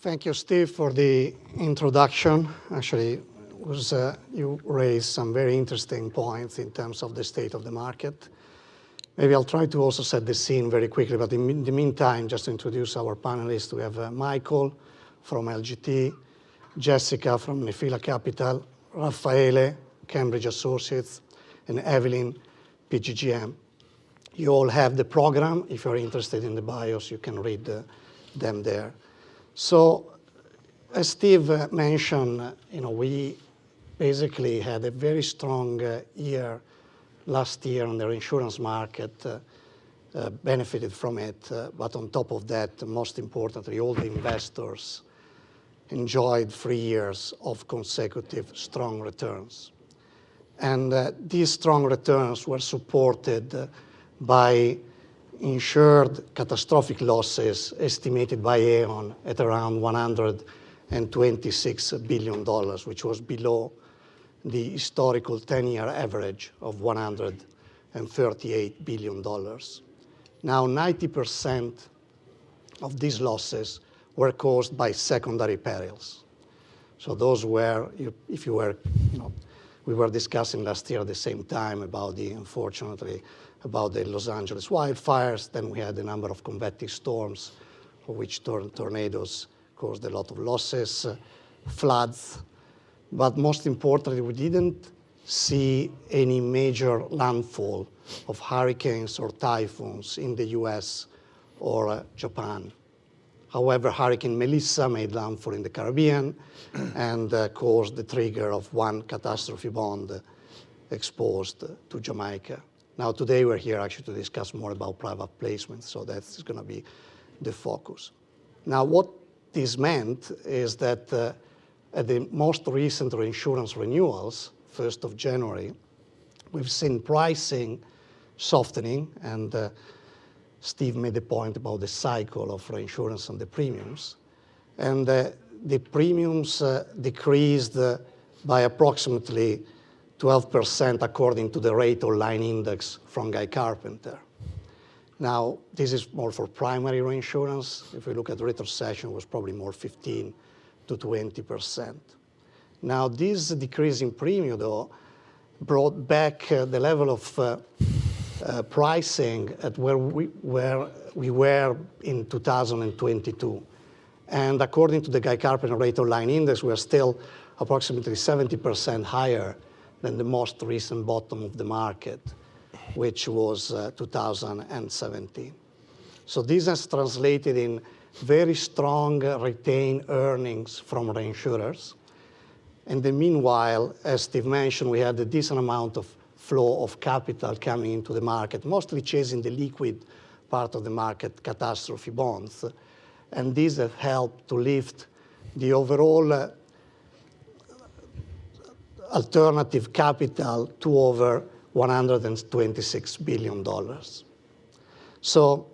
Thank you, Steve, for the introduction. Actually, you raised some very interesting points in terms of the state of the market. Maybe I'll try to also set the scene very quickly, but in the meantime, just to introduce our panelists, we have Michael from LGT, Jessica from Nephila Capital, Raffaele, Cambridge Associates, and Eveline, PGGM. You all have the program. If you're interested in the bios, you can read them there. So, as Steve mentioned, we basically had a very strong year last year on the insurance market, benefited from it. But on top of that, most importantly, all the investors enjoyed 3 years of consecutive strong returns. And these strong returns were supported by insured catastrophic losses estimated by Aon at around $126 billion, which was below the historical 10-year average of $138 billion. Now, 90% of these losses were caused by secondary perils. So those were, we were discussing last year at the same time about unfortunately, about the Los Angeles wildfires. Then we had a number of convective storms, for which tornadoes caused a lot of losses, floods. But most importantly, we didn't see any major landfall of hurricanes or typhoons in the US or Japan. However, Hurricane Melissa made landfall in the Caribbean and caused the trigger of one catastrophe bond exposed to Jamaica. Now, today we're here actually to discuss more about private placements, so that's going to be the focus. Now, what this meant is that at the most recent reinsurance renewals, 1st of January, we've seen pricing softening, and Steve made a point about the cycle of reinsurance and the premiums. And the premiums decreased by approximately 12% according to the rate or line index from Guy Carpenter. Now, this is more for primary reinsurance. If we look at retrocession, it was probably more 15 to 20%. Now, this decrease in premium, though, brought back the level of pricing at where we were in 2022. And according to the Guy Carpenter rate or line index, we are still approximately 70% higher than the most recent bottom of the market, which was 2017. So this has translated in very strong retained earnings from reinsurers. And then meanwhile, as Steve mentioned, we had a decent amount of flow of capital coming into the market, mostly chasing the liquid part of the market, catastrophe bonds. And these have helped to lift the overall alternative capital to over $126 billion. So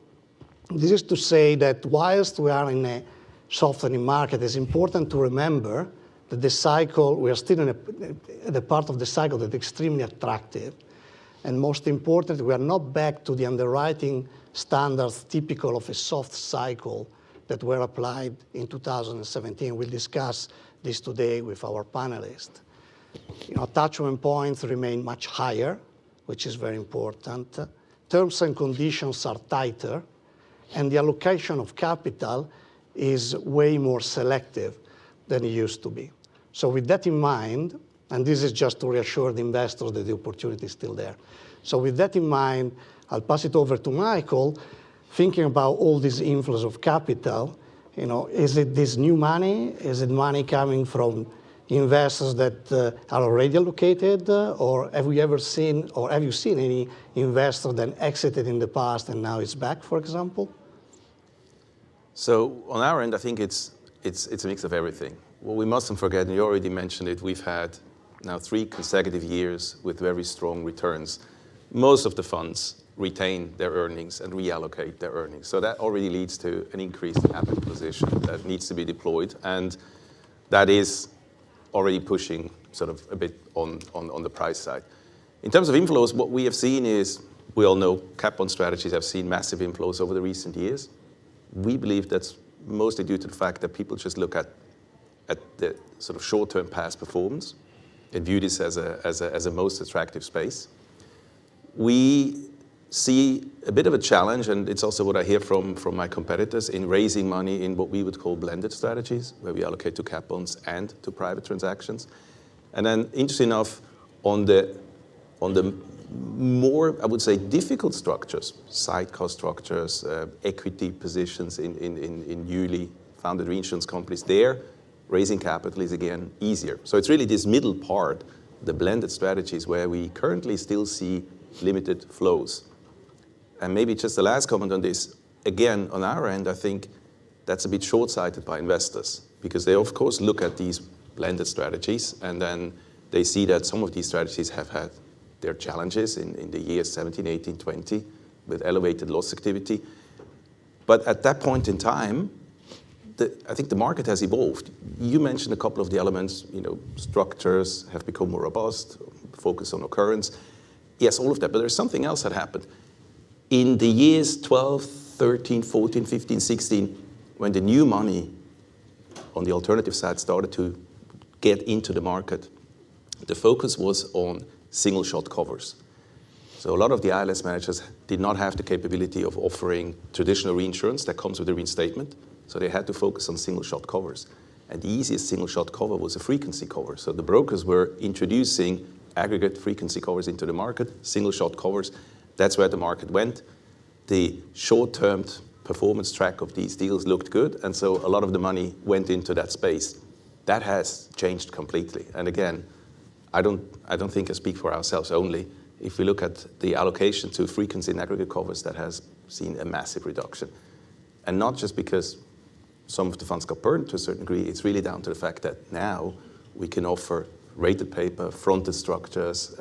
this is to say that whilst we are in a softening market, it's important to remember that the cycle, we are still in the part of the cycle that's extremely attractive. And most importantly, we are not back to the underwriting standards typical of a soft cycle that were applied in 2017. We'll discuss this today with our panelists. Attachment points remain much higher, which is very important. Terms and conditions are tighter, and the allocation of capital is way more selective than it used to be. So with that in mind, and this is just to reassure the investors that the opportunity is still there. So with that in mind, I'll pass it over to Michael, thinking about all these inflows of capital. Is it this new money? Is it money coming from investors that are already allocated, or have you seen any investor that exited in the past and now is back, for example? So on our end, I think it's a mix of everything. What we mustn't forget, and you already mentioned it, we've had now 3 consecutive years with very strong returns. Most of the funds retain their earnings and reallocate their earnings. So that already leads to an increased capital position that needs to be deployed, and that is already pushing sort of a bit on the price side. In terms of inflows, what we have seen is, we all know cap bond strategies have seen massive inflows over the recent years. We believe that's mostly due to the fact that people just look at the sort of short-term past performance and view this as a most attractive space. We see a bit of a challenge, and it's also what I hear from my competitors, in raising money in what we would call blended strategies, where we allocate to cat bonds and to private transactions. And then, interesting enough, on the more, I would say, difficult structures, sidecar structures, equity positions in newly founded reinsurance companies, there, raising capital is again easier. So it's really this middle part, the blended strategies, where we currently still see limited flows. And maybe just the last comment on this, again, on our end, I think that's a bit short-sighted by investors, because they, of course, look at these blended strategies, and then they see that some of these strategies have had their challenges in the years 17, 18, 20, with elevated loss activity. But at that point in time, I think the market has evolved. You mentioned a couple of the elements, structures have become more robust, focus on occurrence. Yes, all of that, but there's something else that happened. In the years 12, 13, 14, 15, 16, when the new money on the alternative side started to get into the market, the focus was on single shot covers. So a lot of the ILS managers did not have the capability of offering traditional reinsurance that comes with a reinstatement, so they had to focus on single shot covers. And the easiest single shot cover was a frequency cover. So the brokers were introducing aggregate frequency covers into the market, single shot covers. That's where the market went. The short-term performance track of these deals looked good, and so a lot of the money went into that space. That has changed completely. And again, I don't think I speak for ourselves only. If we look at the allocation to frequency and aggregate covers, that has seen a massive reduction. And not just because some of the funds got burned to a certain degree, it's really down to the fact that now we can offer rated paper, fronted structures.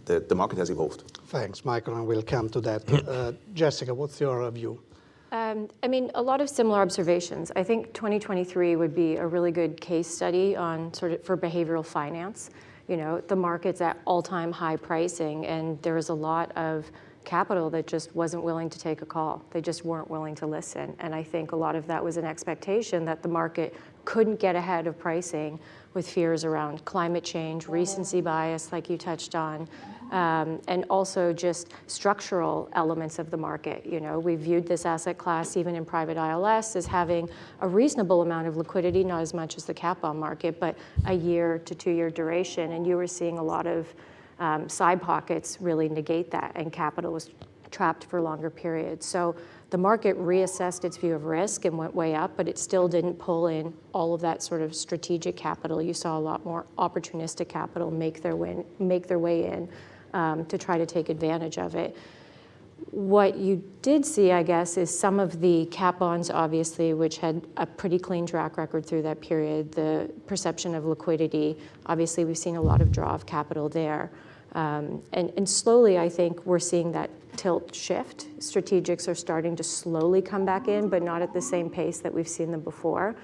The market has evolved. Thanks, Michael, and we'll come to that. Jessica, what's your view? I mean, a lot of similar observations. I think 2023 would be a really good case study on for behavioral finance. The market's at all-time high pricing, and there was a lot of capital that just wasn't willing to take a call. They just weren't willing to listen. And I think a lot of that was an expectation that the market couldn't get ahead of pricing with fears around climate change, recency bias, like you touched on, and also just structural elements of the market. We viewed this asset class, even in private ILS, as having a reasonable amount of liquidity, not as much as the cat bond market, but a year to 2 year duration. And you were seeing a lot of side pockets really negate that, and capital was trapped for longer periods. So the market reassessed its view of risk and went way up, but it still didn't pull in all of that sort of strategic capital. You saw a lot more opportunistic capital make their way in to try to take advantage of it. What you did see, I guess, is some of the cat bonds, obviously, which had a pretty clean track record through that period, the perception of liquidity. Obviously, we've seen a lot of draw of capital there. And slowly, I think we're seeing that tilt shift. Strategics are starting to slowly come back in, but not at the same pace that we've seen them before.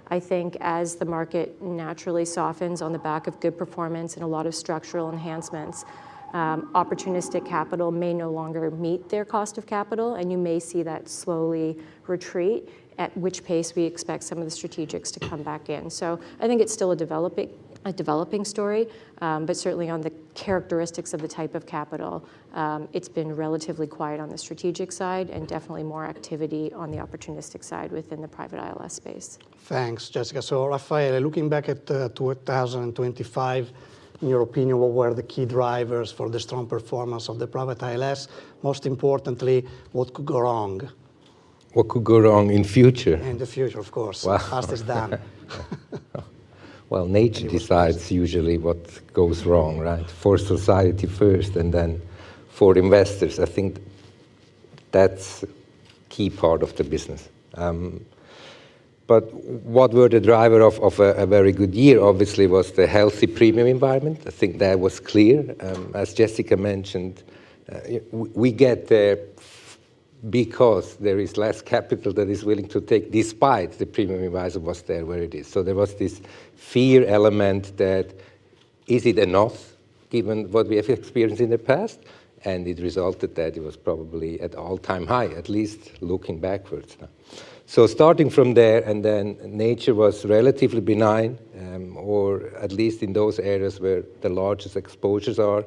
I think as the market naturally softens on the back of good performance and a lot of structural enhancements, opportunistic capital may no longer meet their cost of capital, and you may see that slowly retreat, at which pace we expect some of the strategics to come back in. So I think it's still a developing story, but certainly on the characteristics of the type of capital, it's been relatively quiet on the strategic side, and definitely more activity on the opportunistic side within the private ILS space. Thanks, Jessica. So, Raffaele, looking back at 2025, in your opinion, what were the key drivers for the strong performance of the private ILS? Most importantly, what could go wrong? What could go wrong in future? In the future, of course. Wow. Past is done. Well, nature decides usually what goes wrong, right? For society first, and then for investors. I think that's a key part of the business. But what were the driver of a very good year, obviously, was the healthy premium environment. I think that was clear. As Jessica mentioned, we get there because there is less capital that is willing to take, despite the premium environment was there where it is. So there was this fear element that, is it enough, given what we have experienced in the past? and it resulted that it was probably at all-time high, at least looking backwards now. So starting from there, and then nature was relatively benign, or at least in those areas where the largest exposures are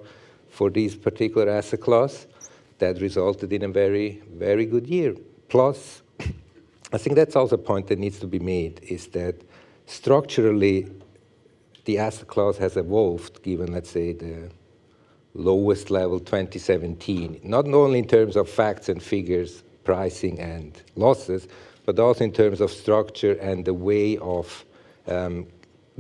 for these particular asset class, that resulted in a very, very good year. Plus, I think that's also a point that needs to be made, is that structurally, the asset class has evolved, given, let's say, the lowest level 2017, not only in terms of facts and figures, pricing and losses, but also in terms of structure and the way of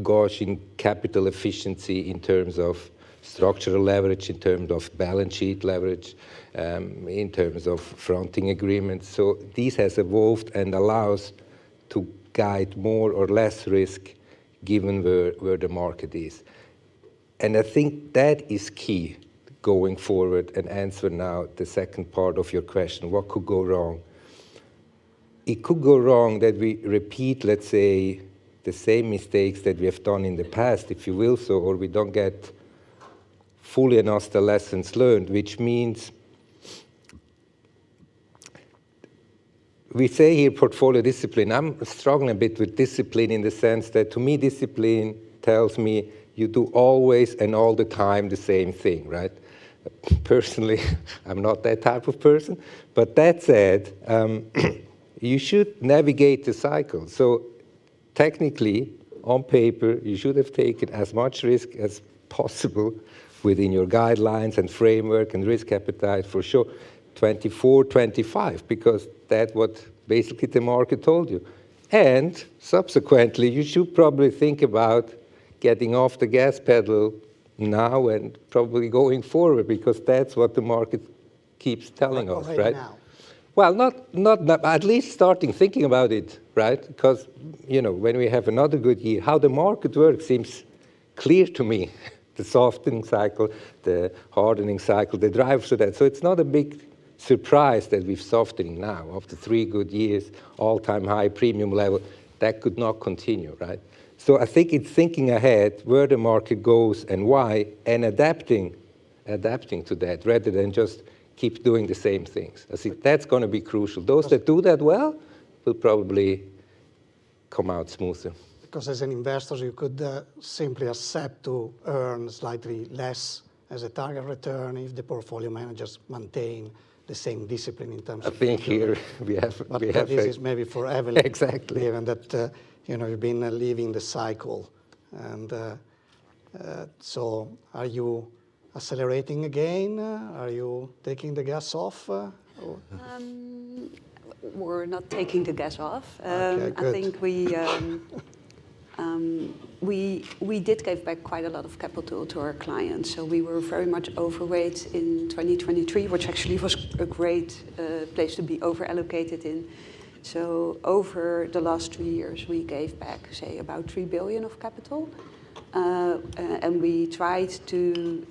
gauging capital efficiency in terms of structural leverage, in terms of balance sheet leverage, in terms of fronting agreements. So this has evolved and allows to guide more or less risk given where the market is. And I think that is key going forward, and answer now the second part of your question, what could go wrong? It could go wrong that we repeat, let's say, the same mistakes that we have done in the past, if you will so, or we don't get fully enough the lessons learned, which means we say here portfolio discipline. I'm struggling a bit with discipline in the sense that, to me, discipline tells me you do always and all the time the same thing, right? Personally, I'm not that type of person. But that said, you should navigate the cycle. So technically, on paper, you should have taken as much risk as possible within your guidelines and framework and risk appetite for sure, 24, 25, because that's what basically the market told you. And subsequently, you should probably think about getting off the gas pedal now and probably going forward, because that's what the market keeps telling us, right? Now. Well, not at least starting thinking about it, right? Because, you know, when we have another good year, how the market works seems clear to me. The softening cycle, the hardening cycle, the drivers of that. So it's not a big surprise that we're softening now. After 3 good years, all-time high premium level, that could not continue, right? So I think it's thinking ahead where the market goes and why, and adapting to that, rather than just keep doing the same things. I think that's going to be crucial. Those that do that well will probably come out smoother. Because as an investor, you could simply accept to earn slightly less as a target return if the portfolio managers maintain the same discipline in terms of... I think here we have... But this is maybe for Eveline. Exactly. Given that, you know, you've been living the cycle. And so are you accelerating again? Are you taking the gas off? We're not taking the gas off. Okay, good. I think we did give back quite a lot of capital to our clients. So we were very much overweight in 2023, which actually was a great place to be over-allocated in. So over the last 3 years, we gave back, say, about 3 billion of capital. And we tried to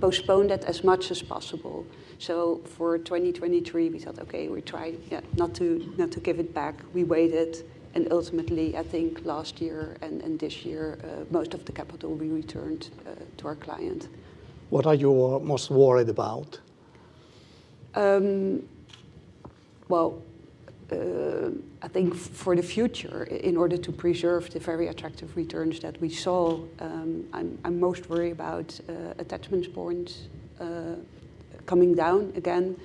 postpone that as much as possible. So for 2023, we thought, okay, we tried not to give it back. We waited, and ultimately, I think last year and this year, most of the capital we returned to our client. What are you most worried about? I think for the future, in order to preserve the very attractive returns that we saw, I'm most worried about attachment points coming down again.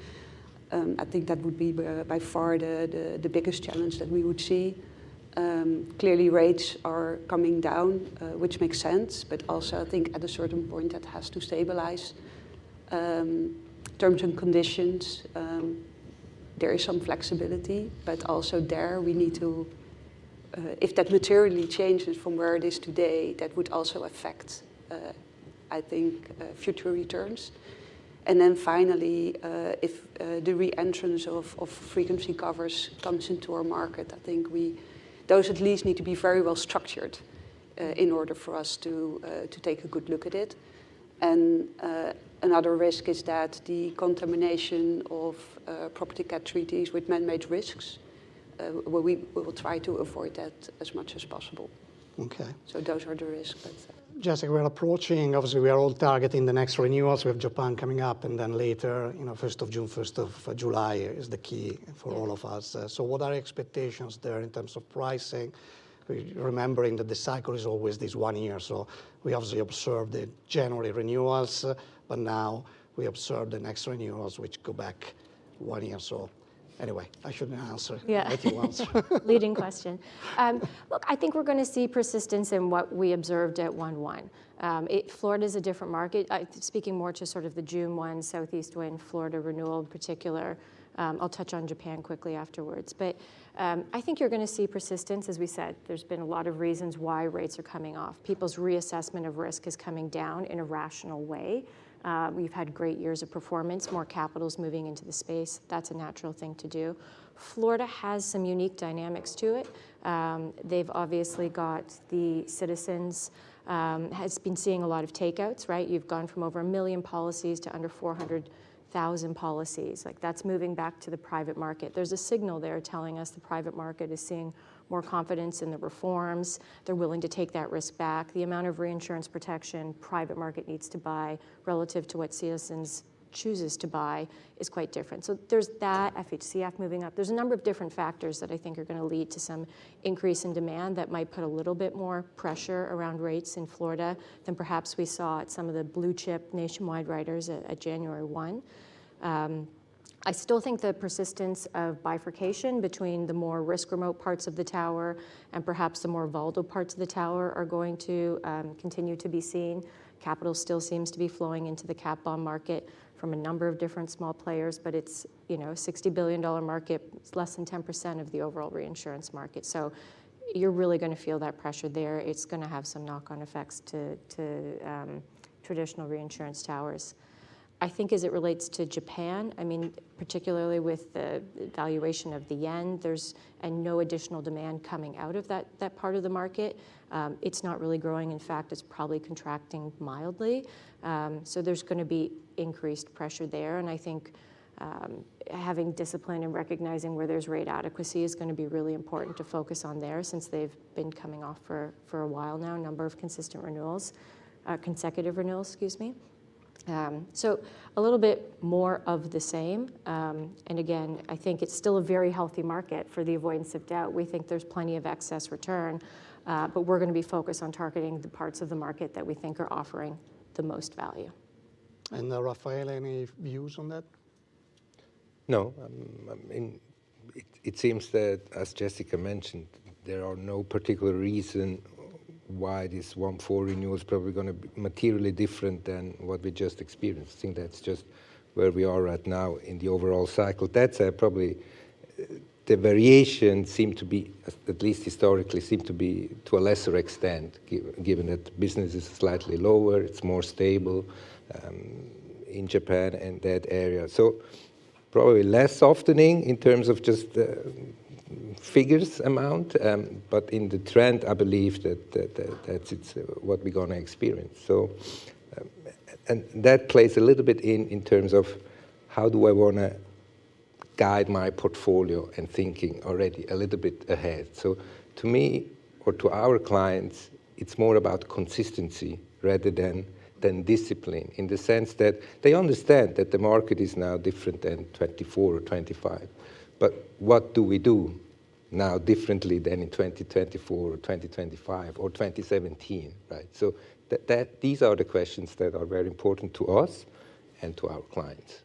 I think that would be by far the biggest challenge that we would see. Clearly rates are coming down, which makes sense, but also I think at a certain point that has to stabilize. Terms and conditions, there is some flexibility, but also there we need to, if that materially changes from where it is today, that would also affect, I think, future returns. And then finally, if the re-entrance of frequency covers comes into our market, I think those at least need to be very well structured in order for us to take a good look at it. And another risk is that the contamination of property cat treaties with man-made risks, we will try to avoid that as much as possible. Okay. So those are the risks. But, Jessica, we're approaching, obviously we are all targeting the next renewals. We have Japan coming up, and then later, 1st of June, 1st of July is the key for all of us. So what are expectations there in terms of pricing? Remembering that the cycle is always this 1 year, so we obviously observe the January renewals, but now we observe the next renewals, which go back 1 year. So anyway, I shouldn't answer. Yeah. Let you answer. Leading question. Look, I think we're going to see persistence in what we observed at 1/1. Florida is a different market. Speaking more to sort of the June 1 southeast wind, Florida renewal in particular. I'll touch on Japan quickly afterwards. But I think you're going to see persistence. As we said, there's been a lot of reasons why rates are coming off. People's reassessment of risk is coming down in a rational way. We've had great years of performance, more capital's moving into the space. That's a natural thing to do. Florida has some unique dynamics to it. They've obviously got the Citizens, has been seeing a lot of takeouts, right? You've gone from over 1 million policies to under 400,000 policies. Like, that's moving back to the private market. There's a signal there telling us the private market is seeing more confidence in the reforms. They're willing to take that risk back. The amount of reinsurance protection private market needs to buy relative to what Citizens chooses to buy is quite different. So there's that, FHCF moving up. There's a number of different factors that I think are going to lead to some increase in demand that might put a little bit more pressure around rates in Florida than perhaps we saw at some of the blue chip nationwide writers at January 1. I still think the persistence of bifurcation between the more risk remote parts of the tower and perhaps the more volatile parts of the tower are going to continue to be seen. Capital still seems to be flowing into the cat bond market from a number of different small players, but it's a $60 billion market. It's less than 10% of the overall reinsurance market. So you're really going to feel that pressure there. It's going to have some knock-on effects to traditional reinsurance towers. I think as it relates to Japan, I mean, particularly with the valuation of the yen, and no additional demand coming out of that part of the market. It's not really growing. In fact, it's probably contracting mildly. So there's going to be increased pressure there. And I think having discipline and recognizing where there's rate adequacy is going to be really important to focus on there, since they've been coming off for a while now, a number of consecutive renewals, excuse me. So a little bit more of the same. And again, I think it's still a very healthy market for the avoidance of doubt. We think there's plenty of excess return, but we're going to be focused on targeting the parts of the market that we think are offering the most value. And Raffaele, any views on that? No, I mean, it seems that, as Jessica mentioned, there are no particular reason why this 1/4 renewal is probably going to be materially different than what we just experienced. I think that's just where we are right now in the overall cycle. That's probably the variation seem to be, at least historically, seem to be to a lesser extent, given that business is slightly lower, it's more stable in Japan and that area. So probably less softening in terms of just figures amount, but in the trend, I believe that's what we're going to experience. So, and that plays a little bit in terms of how do I want to guide my portfolio and thinking already a little bit ahead. So to me, or to our clients, it's more about consistency rather than discipline, in the sense that they understand that the market is now different than 24 or 25. But what do we do now differently than in 2024 or 2025 or 2017, right? So these are the questions that are very important to us and to our clients.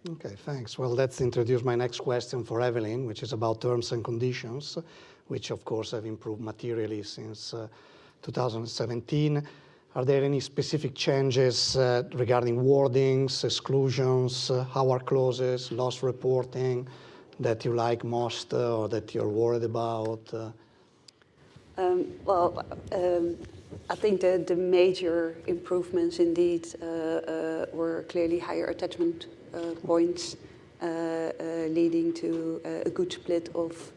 Okay, thanks. Well, let's introduce my next question for Eveline, which is about terms and conditions, which of course have improved materially since 2017. Are there any specific changes regarding wordings, exclusions, hour clauses, loss reporting that you like most or that you're worried about? I think the major improvements indeed were clearly higher attachment points, leading to a good split of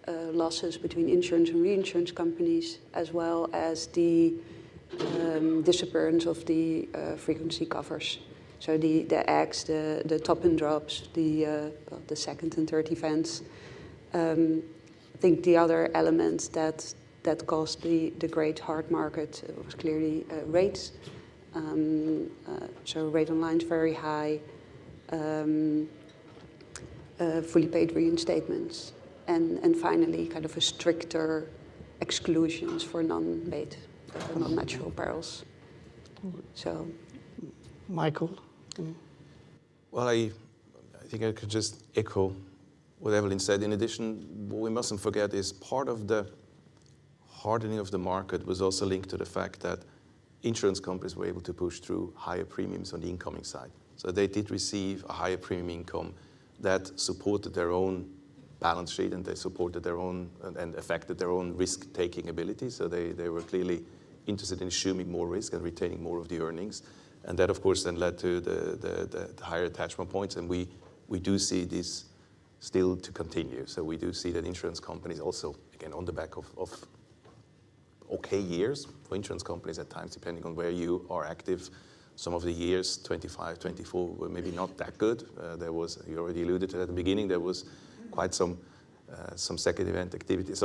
losses between insurance and reinsurance companies, as well as the disappearance of the frequency covers. So the X, the top and drops, the second and third events. I think the other element that that caused the great hard market was clearly rates. So rate on lines very high, fully paid reinstatements, and finally kind of a stricter exclusions for non-paid, non-natural perils. So, Michael? Well, I think I could just echo what Eveline said. In addition, what we mustn't forget is part of the hardening of the market was also linked to the fact that insurance companies were able to push through higher premiums on the incoming side. So they did receive a higher premium income that supported their own balance sheet, and they supported their own and affected their own risk-taking ability. So they were clearly interested in assuming more risk and retaining more of the earnings. And that, of course, then led to the higher attachment points. And we do see this still to continue. So we do see that insurance companies also, again, on the back of okay years for insurance companies at times, depending on where you are active. Some of the years, 25, 24, were maybe not that good. There was, you already alluded to at the beginning, there was quite some second event activity,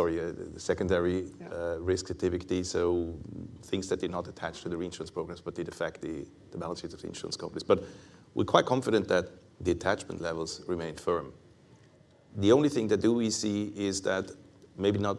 secondary risk activity, so things that did not attach to the reinsurance programs but did affect the balance sheets of the insurance companies. But we're quite confident that the attachment levels remain firm. The only thing that we see is that maybe not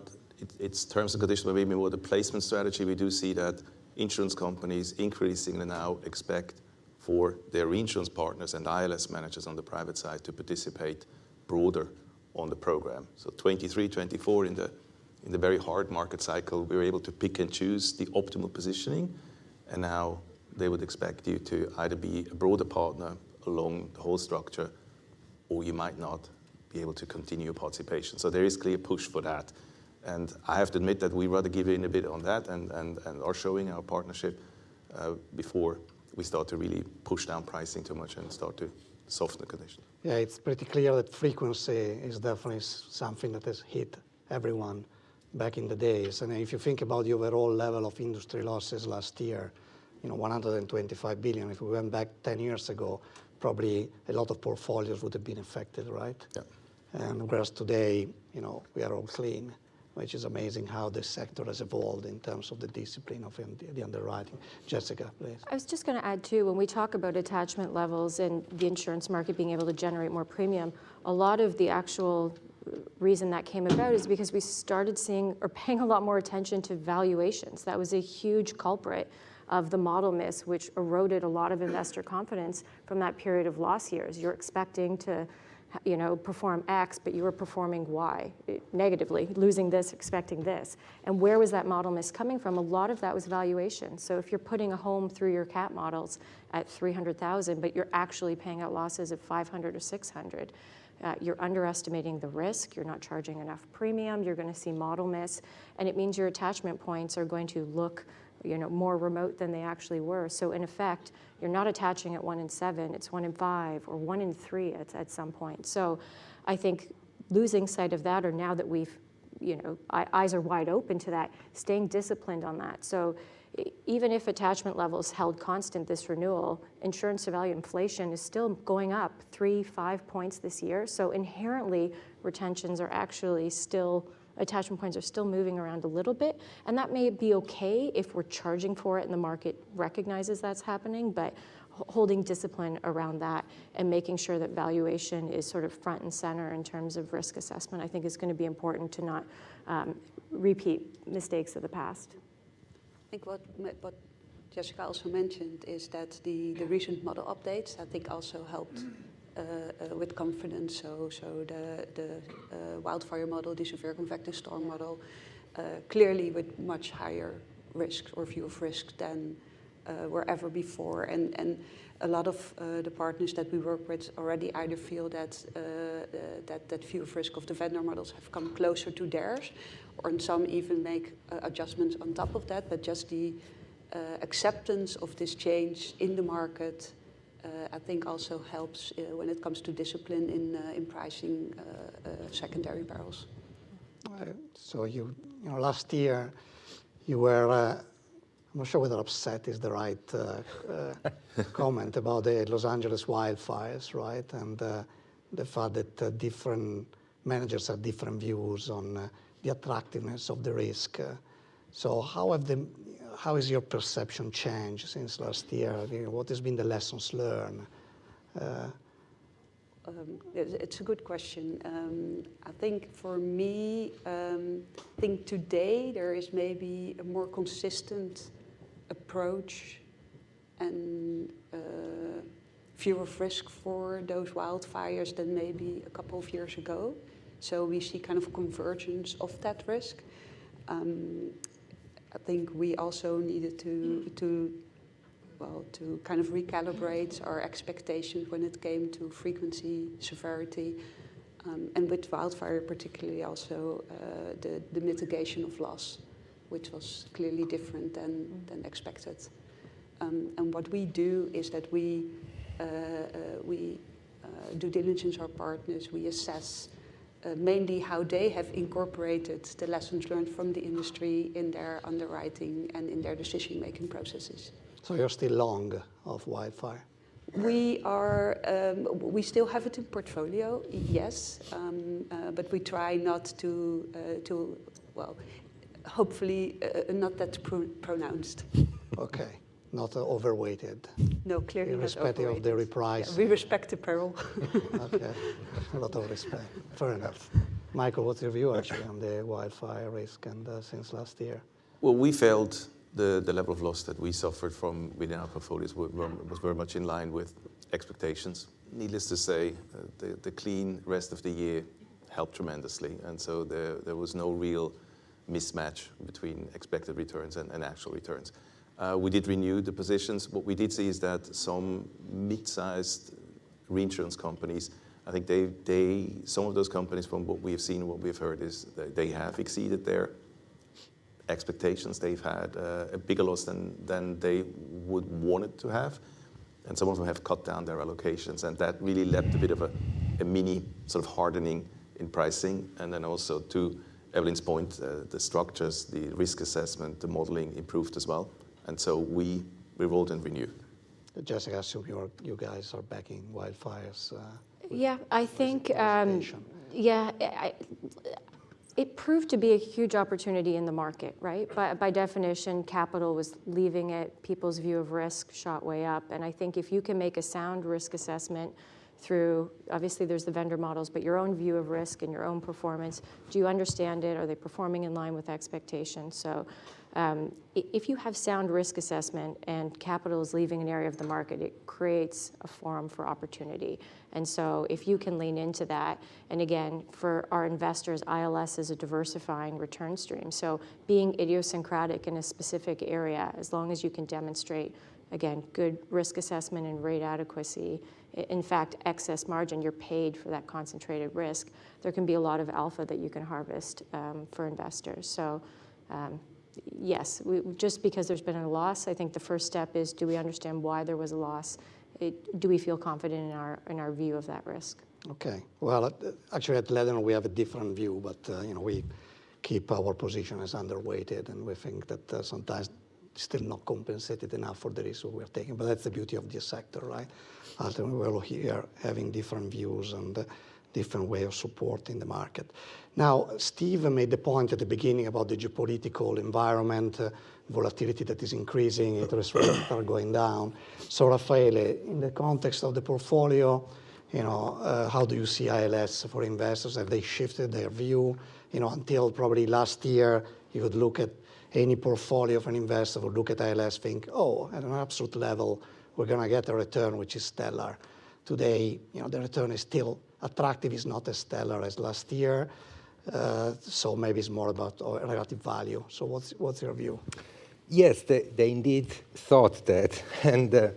its terms and conditions, but maybe more the placement strategy. We do see that insurance companies increasingly now expect for their reinsurance partners and ILS managers on the private side to participate broader on the program. So 23, 24 in the very hard market cycle, we were able to pick and choose the optimal positioning, and now they would expect you to either be a broader partner along the whole structure, or you might not be able to continue your participation. So there is clear push for that. And I have to admit that we rather give in a bit on that and are showing our partnership before we start to really push down pricing too much and start to soften the conditions. Yeah, it's pretty clear that frequency is definitely something that has hit everyone back in the days. And if you think about the overall level of industry losses last year, 125 billion, if we went back 10 years ago, probably a lot of portfolios would have been affected, right? Yeah. And whereas today, we are all clean, which is amazing how the sector has evolved in terms of the discipline of the underwriting. Jessica, please. I was just going to add, too, when we talk about attachment levels and the insurance market being able to generate more premium, a lot of the actual reason that came about is because we started seeing or paying a lot more attention to valuations. That was a huge culprit of the model miss, which eroded a lot of investor confidence from that period of loss years. You're expecting to perform X, but you were performing Y negatively, losing this, expecting this. And where was that model miss coming from? A lot of that was valuation. So if you're putting a home through your CAT models at 300,000, but you're actually paying out losses of 500 or 600, you're underestimating the risk, you're not charging enough premium, you're going to see model miss, and it means your attachment points are going to look more remote than they actually were. So in effect, you're not attaching at 1 in 7, it's 1 in 5 or 1 in 3 at some point. So I think losing sight of that, or now that we've, eyes are wide open to that, staying disciplined on that. So even if attachment levels held constant this renewal, insurance to value inflation is still going up 3-5 points this year. So inherently, retentions are actually still, attachment points are still moving around a little bit, and that may be okay if we're charging for it and the market recognizes that's happening, but holding discipline around that and making sure that valuation is sort of front and center in terms of risk assessment, I think is going to be important to not repeat mistakes of the past. I think what Jessica also mentioned is that the recent model updates, I think, also helped with confidence. So the Wildfire model, the severe convective storm model, clearly with much higher risk or view of risk than were ever before. And a lot of the partners that we work with already either feel that that view of risk of the vendor models have come closer to theirs, or some even make adjustments on top of that. But just the acceptance of this change in the market, I think also helps when it comes to discipline in pricing secondary perils. So last year you were, I'm not sure whether upset is the right comment about the Los Angeles wildfires, right? And the fact that different managers have different views on the attractiveness of the risk So how has your perception changed since last year? I mean, what has been the lessons learned? It's a good question. I think for me, I think today there is maybe a more consistent approach and view of risk for those wildfires than maybe a couple of years ago. So we see kind of convergence of that risk. I think we also needed to kind of recalibrate our expectations when it came to frequency, severity, and with wildfire particularly also the mitigation of loss, which was clearly different than expected. And what we do is that we due diligence our partners, we assess mainly how they have incorporated the lessons learned from the industry in their underwriting and in their decision-making processes. So you're still long of wildfire? We are. We still have it in portfolio, yes, but we try not to. Well, hopefully not that pronounced. Okay, not overweighted. No, clearly not irrespective of the reprice. Yeah, we respect the peril. Okay, a lot of respect. Fair enough. Michael, what's your view actually on the wildfire risk and since last year? Well, we felt the level of loss that we suffered from within our portfolios was very much in line with expectations. Needless to say, the clean rest of the year helped tremendously, and so there was no real mismatch between expected returns and actual returns. We did renew the positions. What we did see is that some mid-sized reinsurance companies, I think some of those companies, from what we have seen and what we have heard, is that they have exceeded their expectations. They've had a bigger loss than they would want it to have, and some of them have cut down their allocations, and that really led to a bit of a mini sort of hardening in pricing. And then also, to Eveline's point, the structures, the risk assessment, the modeling improved as well, and so we rolled and renewed. Jessica, I assume you guys are backing wildfires. Yeah, I think. It proved to be a huge opportunity in the market, right? By definition, capital was leaving it, people's view of risk shot way up. And I think if you can make a sound risk assessment through, obviously there's the vendor models, but your own view of risk and your own performance, do you understand it? Are they performing in line with expectations? So if you have sound risk assessment and capital is leaving an area of the market, it creates a forum for opportunity. And so if you can lean into that, and again, for our investors, ILS is a diversifying return stream. So being idiosyncratic in a specific area, as long as you can demonstrate, again, good risk assessment and rate adequacy, in fact, excess margin, you're paid for that concentrated risk, there can be a lot of alpha that you can harvest for investors. So yes, just because there's been a loss, I think the first step is, do we understand why there was a loss? Do we feel confident in our view of that risk? Okay. Well, actually at Leadenhall we have a different view, but we keep our position as underweighted, and we think that sometimes still not compensated enough for the risk we're taking. But that's the beauty of this sector, right? Ultimately, we're all here having different views and different way of supporting the market. Now, Steve made the point at the beginning about the geopolitical environment, volatility that is increasing, interest rates are going down. So, Raffaele, in the context of the portfolio, how do you see ILS for investors? Have they shifted their view? Until probably last year, you would look at any portfolio of an investor, would look at ILS, think, oh, at an absolute level, we're going to get a return which is stellar. Today, the return is still attractive, is not as stellar as last year. So maybe it's more about relative value. So what's your view? Yes, they indeed thought that. And then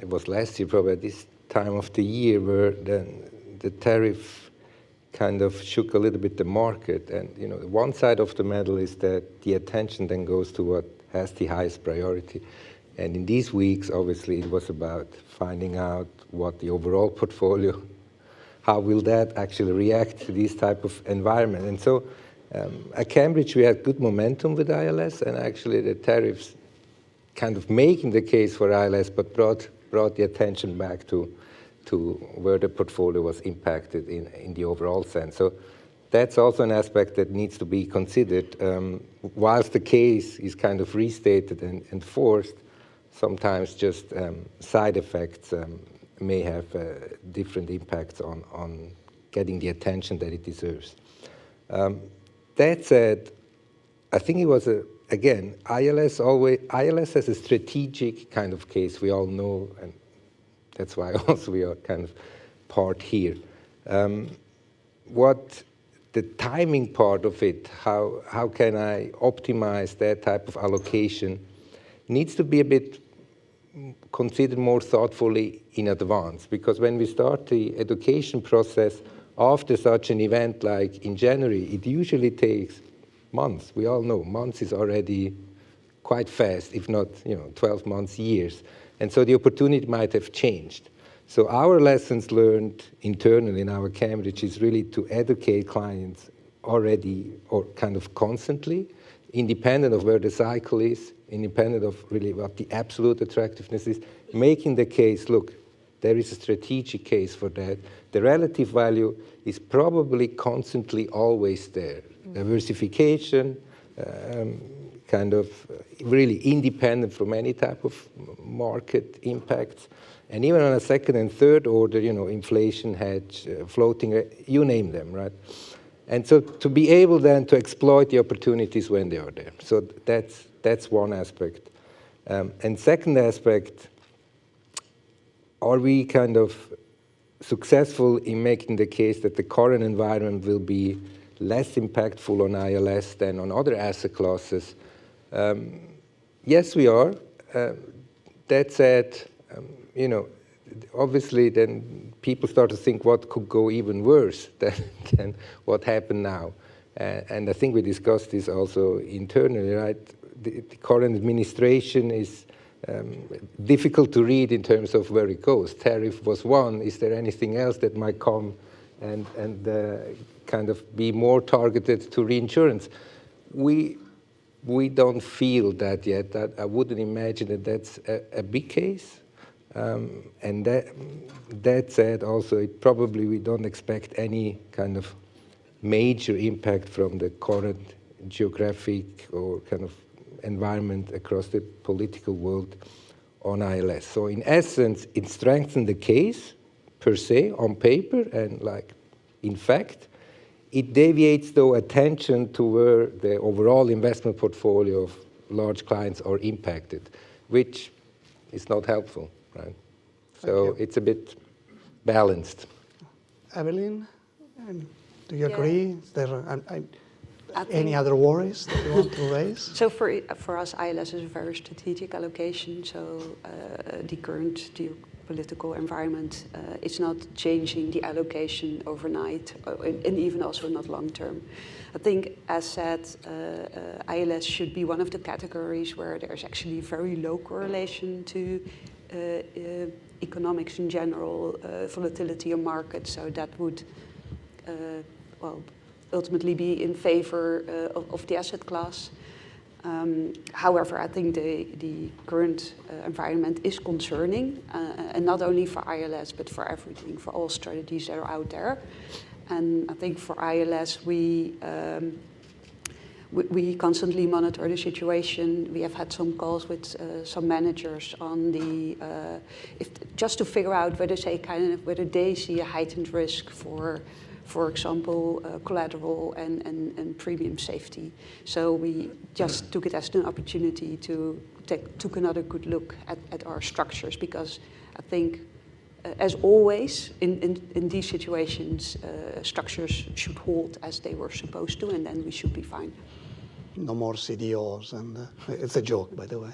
it was last year, probably this time of the year, where the tariff kind of shook a little bit the market. And one side of the medal is that the attention then goes to what has the highest priority. And in these weeks, obviously, it was about finding out what the overall portfolio, how will that actually react to this type of environment. And so at Cambridge, we had good momentum with ILS, and actually the tariffs kind of making the case for ILS, but brought the attention back to where the portfolio was impacted in the overall sense. So that's also an aspect that needs to be considered. Whilst the case is kind of restated and enforced, sometimes just side effects may have different impacts on getting the attention that it deserves. That said, I think it was again, ILS has a strategic kind of case, we all know, and that's why also we are kind of part here. What the timing part of it, how can I optimize that type of allocation, needs to be a bit considered more thoughtfully in advance, because when we start the education process after such an event like in January, it usually takes months. We all know months is already quite fast, if not 12 months, years. And so the opportunity might have changed. So our lessons learned internally in our Cambridge is really to educate clients already or kind of constantly, independent of where the cycle is, independent of really what the absolute attractiveness is, making the case, look, there is a strategic case for that. The relative value is probably constantly always there. Diversification, kind of really independent from any type of market impacts. And even on a second and third order, inflation hedge, floating, you name them, right? And so to be able then to exploit the opportunities when they are there. So that's one aspect. And second aspect, are we kind of successful in making the case that the current environment will be less impactful on ILS than on other asset classes? Yes, we are. That said, obviously then people start to think what could go even worse than what happened now. And I think we discussed this also internally, right? The current administration is difficult to read in terms of where it goes. Tariff was one. Is there anything else that might come and kind of be more targeted to reinsurance? We don't feel that yet. I wouldn't imagine that that's a big case. And that said, also, probably we don't expect any kind of major impact from the current geographic or kind of environment across the political world on ILS. So in essence, it strengthened the case per se on paper, and in fact, it deviates though attention to where the overall investment portfolio of large clients are impacted, which is not helpful, right? So it's a bit balanced. Eveline, do you agree? Is there any think other worries that you want to raise? So for us, ILS is a very strategic allocation. So the current geopolitical environment is not changing the allocation overnight, and even also not long term. I think, as said, ILS should be one of the categories where there's actually very low correlation to economics in general, volatility in markets. So that would, ultimately be in favor of the asset class. However, I think the current environment is concerning, and not only for ILS, but for everything, for all strategies that are out there. And I think for ILS, we constantly monitor the situation. We have had some calls with some managers on just to figure out whether they see a heightened risk for example, collateral and premium safety. So we just took it as an opportunity to took another good look at our structures, because I think, as always, in these situations, structures should hold as they were supposed to, and then we should be fine. No more CDOs, and it's a joke, by the way.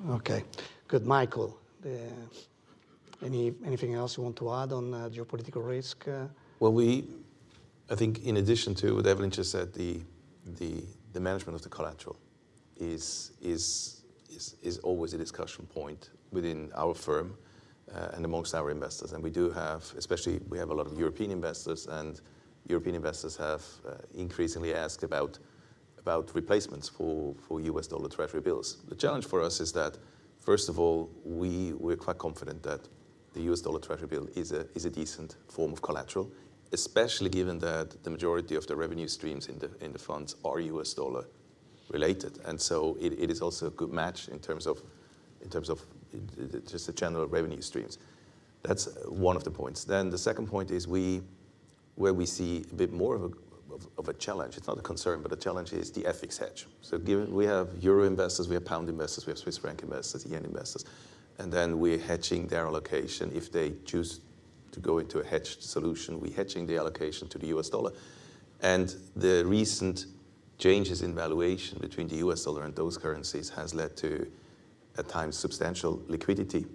Okay, good. Michael, anything else you want to add on geopolitical risk? Well, I think in addition to what Eveline just said, the management of the collateral is always a discussion point within our firm and amongst our investors. And we do have, especially we have a lot of European investors, and European investors have increasingly asked about replacements for US dollar treasury bills. The challenge for us is that, first of all, we're quite confident that the US dollar treasury bill is a decent form of collateral, especially given that the majority of the revenue streams in the funds are US dollar related. And so it is also a good match in terms of just the general revenue streams. That's one of the points. Then the second point is where we see a bit more of a challenge. It's not a concern, but a challenge is the FX hedge. So given we have euro investors, we have pound investors, we have Swiss franc investors, yen investors, and then we're hedging their allocation. If they choose to go into a hedged solution, we're hedging the allocation to the US dollar. And the recent changes in valuation between the US dollar and those currencies has led to, at times, substantial liquidity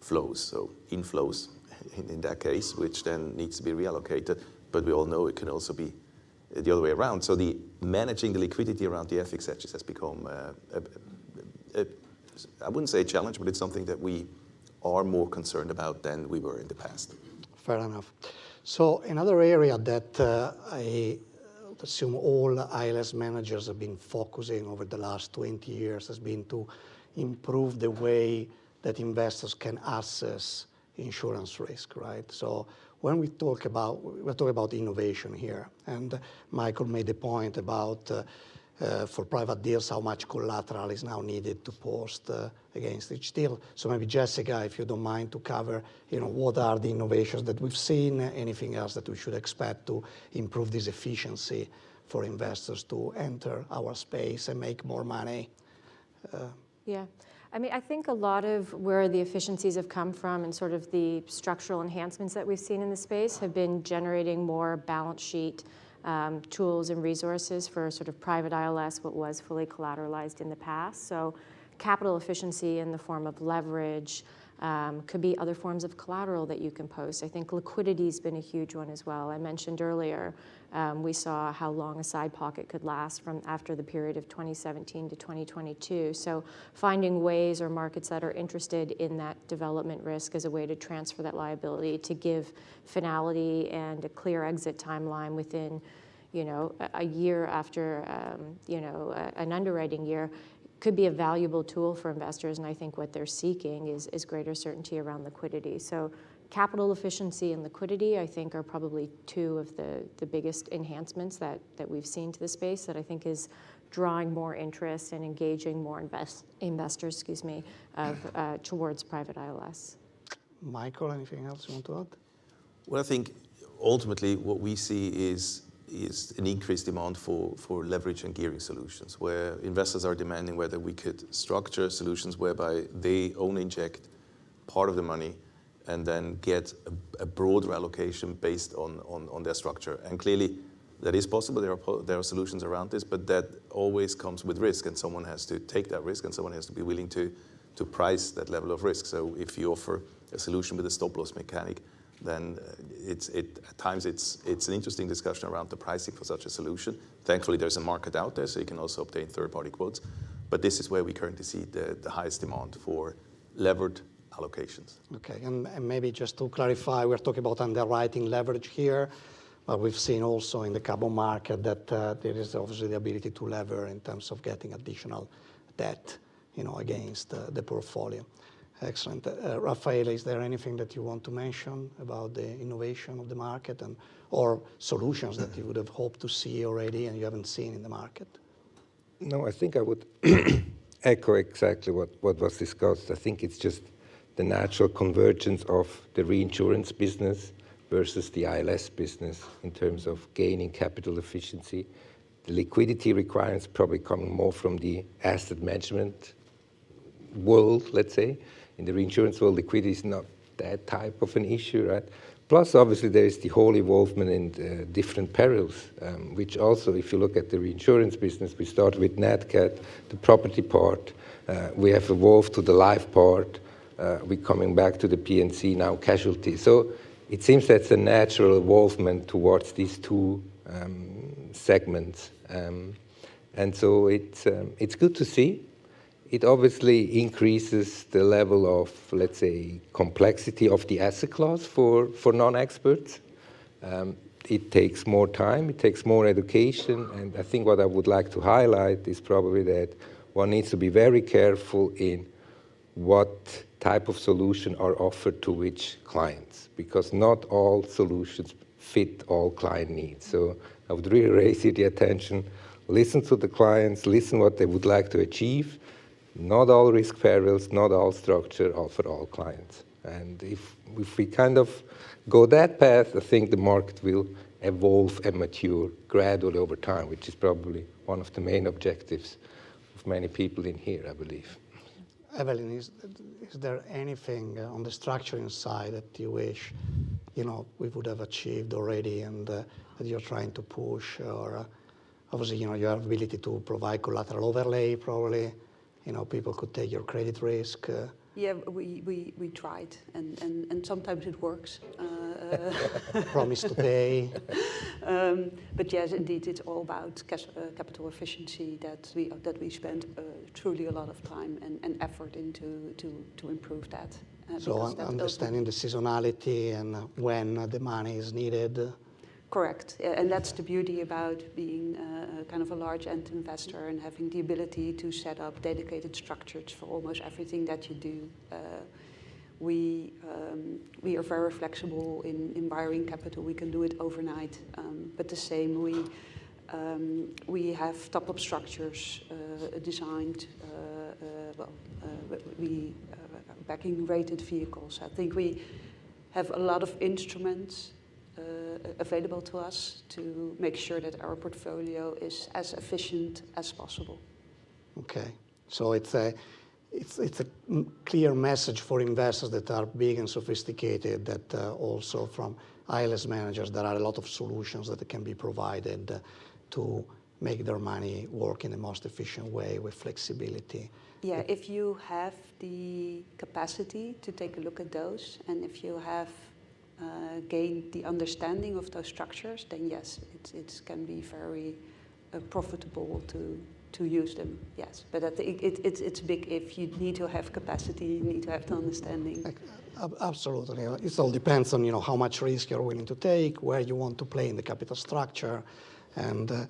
flows, so inflows in that case, which then needs to be reallocated. But we all know it can also be the other way around. So managing the liquidity around the FX hedges has become, I wouldn't say a challenge, but it's something that we are more concerned about than we were in the past. Fair enough. So another area that I assume all ILS managers have been focusing over the last 20 years has been to improve the way that investors can assess insurance risk, right? So when we're talking about innovation here, and Michael made a point about for private deals how much collateral is now needed to post against each deal. So maybe Jessica, if you don't mind, to cover, what are the innovations that we've seen, anything else that we should expect to improve this efficiency for investors to enter our space and make more money. Yeah. I mean, I think a lot of where the efficiencies have come from and sort of the structural enhancements that we've seen in the space have been generating more balance sheet tools and resources for sort of private ILS, what was fully collateralized in the past. So capital efficiency in the form of leverage, could be other forms of collateral that you can post. I think liquidity's been a huge one as well. I mentioned earlier, we saw how long a side pocket could last from after the period of 2017 to 2022. So finding ways or markets that are interested in that development risk as a way to transfer that liability, to give finality and a clear exit timeline within, a year after, an underwriting year, could be a valuable tool for investors, and I think what they're seeking is greater certainty around liquidity. So capital efficiency and liquidity, I think, are probably two of the biggest enhancements that we've seen to the space that I think is drawing more interest and engaging more investors, towards private ILS. Michael, anything else you want to add? Well, I think ultimately what we see is an increased demand for leverage and gearing solutions, where investors are demanding whether we could structure solutions whereby they only inject part of the money and then get a broader allocation based on their structure. And clearly that is possible. There are solutions around this, but that always comes with risk, and someone has to take that risk and someone has to be willing to price that level of risk. So if you offer a solution with a stop loss mechanic, then at times it's an interesting discussion around the pricing for such a solution. Thankfully, there's a market out there, so you can also obtain third-party quotes. But this is where we currently see the highest demand for levered allocations. Okay, and maybe just to clarify, we're talking about underwriting leverage here, but we've seen also in the carbon market that there is obviously the ability to lever in terms of getting additional debt, against the portfolio. Excellent. Raffaele, is there anything that you want to mention about the innovation of the market or solutions that you would have hoped to see already and you haven't seen in the market? No, I think I would echo exactly what was discussed. I think it's just the natural convergence of the reinsurance business versus the ILS business in terms of gaining capital efficiency. The liquidity requirements probably coming more from the asset management world, let's say. In the reinsurance world, liquidity is not that type of an issue, right? Plus, obviously, there is the whole involvement in different perils, which also, if you look at the reinsurance business, we started with NatCat, the property part. We have evolved to the life part. We're coming back to the P&C, now casualty. So it seems that's a natural evolvement towards these two segments. And so it's good to see. It obviously increases the level of, let's say, complexity of the asset class for non-experts. It takes more time, it takes more education, and I think what I would like to highlight is probably that one needs to be very careful in what type of solution are offered to which clients, because not all solutions fit all client needs. So I would really raise the attention, listen to the clients, listen what they would like to achieve. Not all risk perils, not all structure, all for all clients. And if we kind of go that path, I think the market will evolve and mature gradually over time, which is probably one of the main objectives of many people in here, I believe. Eveline, is there anything on the structuring side that you wish, we would have achieved already and that you're trying to push? Or obviously, you have ability to provide collateral overlay, probably. People could take your credit risk. Yeah, we tried, and sometimes it works. Promise to pay. But yes, indeed, it's all about capital efficiency that we spend truly a lot of time and effort into to improve that. So understanding the seasonality and when the money is needed. Correct, and that's the beauty about being kind of a large end investor and having the ability to set up dedicated structures for almost everything that you do. We are very flexible in wiring capital. We can do it overnight, but the same we have top-up structures designed. Backing rated vehicles. I think we have a lot of instruments available to us to make sure that our portfolio is as efficient as possible. Okay, so it's a clear message for investors that are big and sophisticated, that also from ILS managers there are a lot of solutions that can be provided to make their money work in the most efficient way with flexibility. Yeah, if you have the capacity to take a look at those, and if you have gained the understanding of those structures, then yes, it can be very profitable to use them. Yes, but I think it's big if. You need to have capacity, you need to have the understanding. Absolutely, it all depends on how much risk you're willing to take, where you want to play in the capital structure, and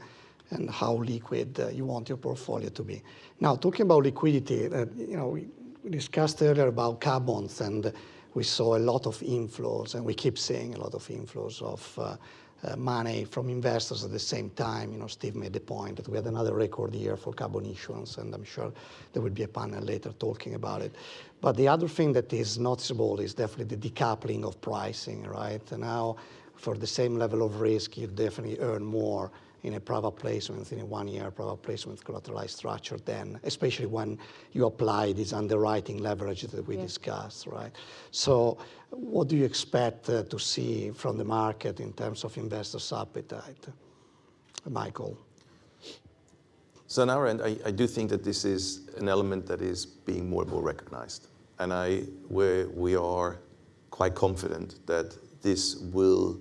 how liquid you want your portfolio to be. Now, talking about liquidity, we discussed earlier about cat bonds, and we saw a lot of inflows, and we keep seeing a lot of inflows of money from investors at the same time. Steve made the point that we had another record year for carbon issuance, and I'm sure there will be a panel later talking about it. But the other thing that is noticeable is definitely the decoupling of pricing, right? And now, for the same level of risk, you definitely earn more in a private placement, in a one-year private placement collateralized structure, then, especially when you apply this underwriting leverage that we discussed, right? So what do you expect to see from the market in terms of investors' appetite? Michael? So on our end, I do think that this is an element that is being more and more recognized. And we are quite confident that this will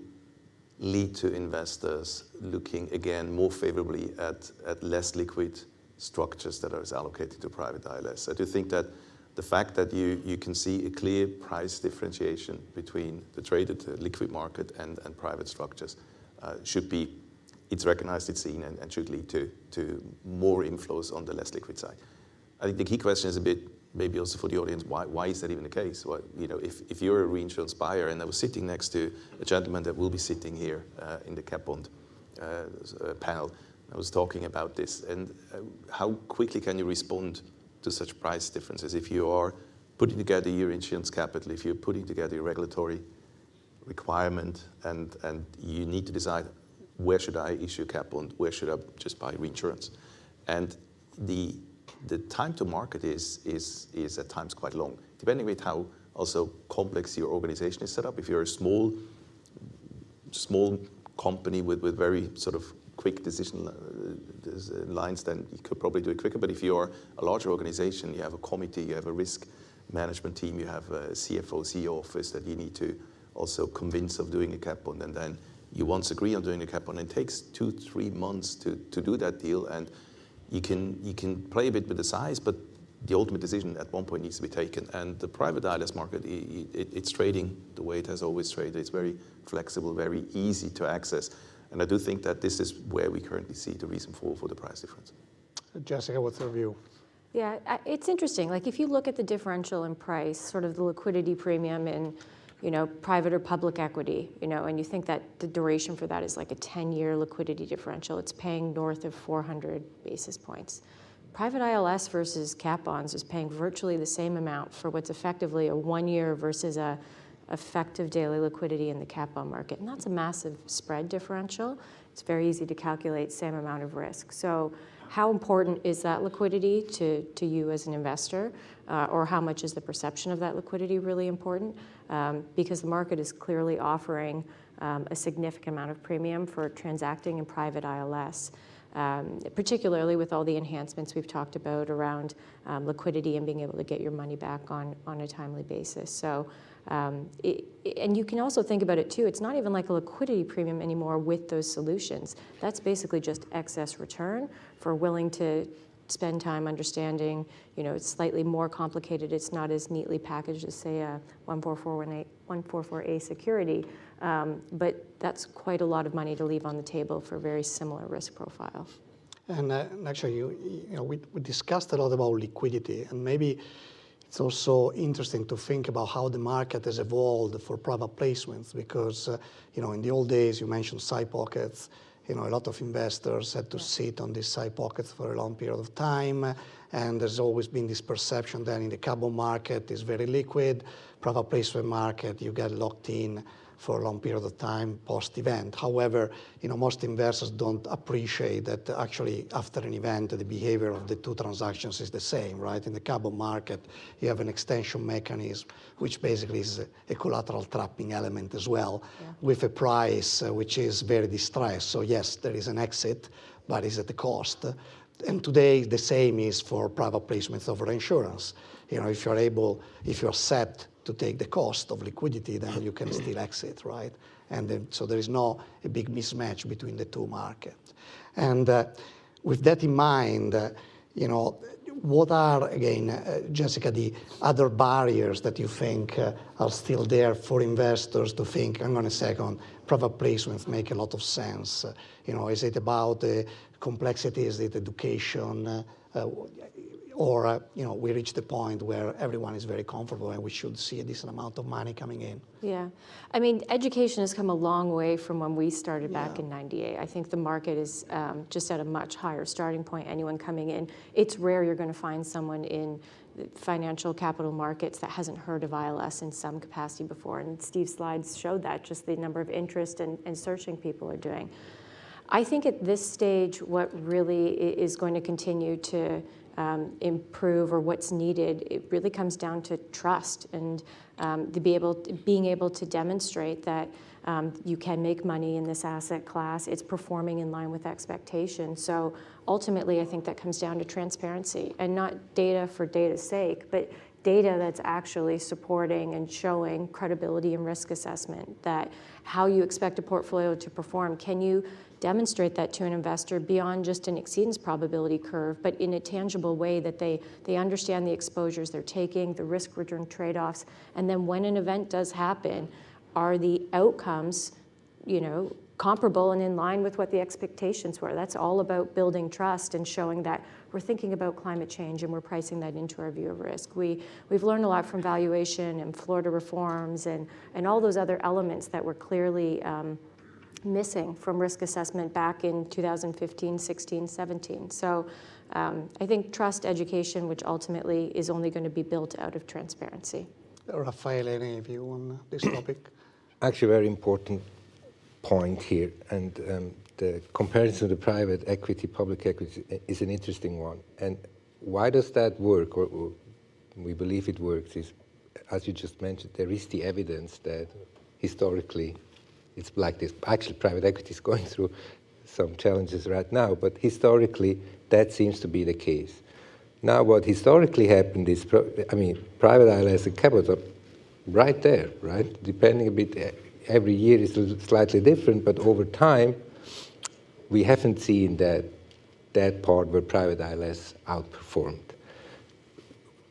lead to investors looking again more favorably at less liquid structures that are allocated to private ILS. I do think that the fact that you can see a clear price differentiation between the traded liquid market and private structures it's recognized, it's seen, and should lead to more inflows on the less liquid side. I think the key question is a bit, maybe also for the audience, why is that even the case? Well, if you're a reinsurance buyer, and I was sitting next to a gentleman that will be sitting here in the cat bond panel, I was talking about this, and how quickly can you respond to such price differences if you are putting together your insurance capital, if you're putting together your regulatory requirement, and you need to decide, where should I issue a cat bond, where should I just buy reinsurance? And the time to market is at times quite long, depending on how also complex your organization is set up. If you're a small company with very sort of quick decision lines, then you could probably do it quicker. But if you're a larger organization, you have a committee, you have a risk management team, you have a CFO, CEO office that you need to also convince of doing a cat bond, and then you once agree on doing a cat bond. It takes 2-3 months to do that deal, and you can play a bit with the size, but the ultimate decision at one point needs to be taken. And the private ILS market, it's trading the way it has always traded. It's very flexible, very easy to access. And I do think that this is where we currently see the reason for the price difference. Jessica, what's your view? Yeah, it's interesting. Like if you look at the differential in price, sort of the liquidity premium in private or public equity, and you think that the duration for that is like a 10-year liquidity differential, it's paying north of 400 basis points. Private ILS versus cat bonds is paying virtually the same amount for what's effectively a 1-year versus a effective daily liquidity in the cat bond market. And that's a massive spread differential. It's very easy to calculate same amount of risk. So how important is that liquidity to you as an investor? Or how much is the perception of that liquidity really important? Because the market is clearly offering a significant amount of premium for transacting in private ILS. Particularly with all the enhancements we've talked about around liquidity and being able to get your money back on a timely basis. So, and you can also think about it too, it's not even like a liquidity premium anymore with those solutions. That's basically just excess return for willing to spend time understanding, it's slightly more complicated, it's not as neatly packaged as say a 144A security, but that's quite a lot of money to leave on the table for a very similar risk profile. And actually, we discussed a lot about liquidity, and maybe it's also interesting to think about how the market has evolved for private placements, because in the old days you mentioned side pockets. A lot of investors had to sit on these side pockets for a long period of time, and there's always been this perception that in the carbon market is very liquid, private placement market you get locked in for a long period of time post-event. However, most investors don't appreciate that actually after an event the behavior of the two transactions is the same, right? In the carbon market you have an extension mechanism which basically is a collateral trapping element as well, with a price which is very distressed. So yes, there is an exit, but it's at the cost. And today the same is for private placements of reinsurance. If you're set to take the cost of liquidity, then you can still exit, right? And then, so there is no a big mismatch between the two markets. And with that in mind, what are, again, Jessica, the other barriers that you think are still there for investors to think, hang on a second, private placements make a lot of sense? Is it about complexity? Is it education? Or we reach the point where everyone is very comfortable and we should see a decent amount of money coming in? Yeah, I mean, education has come a long way from when we started back in '98. I think the market is just at a much higher starting point. Anyone coming in, it's rare you're going to find someone in financial capital markets that hasn't heard of ILS in some capacity before. And Steve's slides showed that, just the number of interest and searching people are doing. I think at this stage, what really is going to continue to improve, or what's needed, it really comes down to trust and being able to demonstrate that you can make money in this asset class. It's performing in line with expectations. So ultimately, I think that comes down to transparency, and not data for data's sake, but data that's actually supporting and showing credibility and risk assessment, that how you expect a portfolio to perform. Can you demonstrate that to an investor beyond just an exceedance probability curve, but in a tangible way that they understand the exposures they're taking, the risk-return trade-offs, and then when an event does happen, are the outcomes, comparable and in line with what the expectations were? That's all about building trust and showing that we're thinking about climate change and we're pricing that into our view of risk. We've learned a lot from valuation and Florida reforms and all those other elements that were clearly missing from risk assessment back in 2015, 16, 17. So I think trust, education, which ultimately is only going to be built out of transparency. Raffaele, any view on this topic? Actually, a very important point here, and the comparison to the private equity, public equity is an interesting one. And why does that work, or we believe it works, is, as you just mentioned, there is the evidence that historically it's like this. Actually, private equity is going through some challenges right now, but historically that seems to be the case. Now, what historically happened is, private ILS and capital are right there, right? Depending a bit, every year is slightly different, but over time, we haven't seen that part where private ILS outperformed.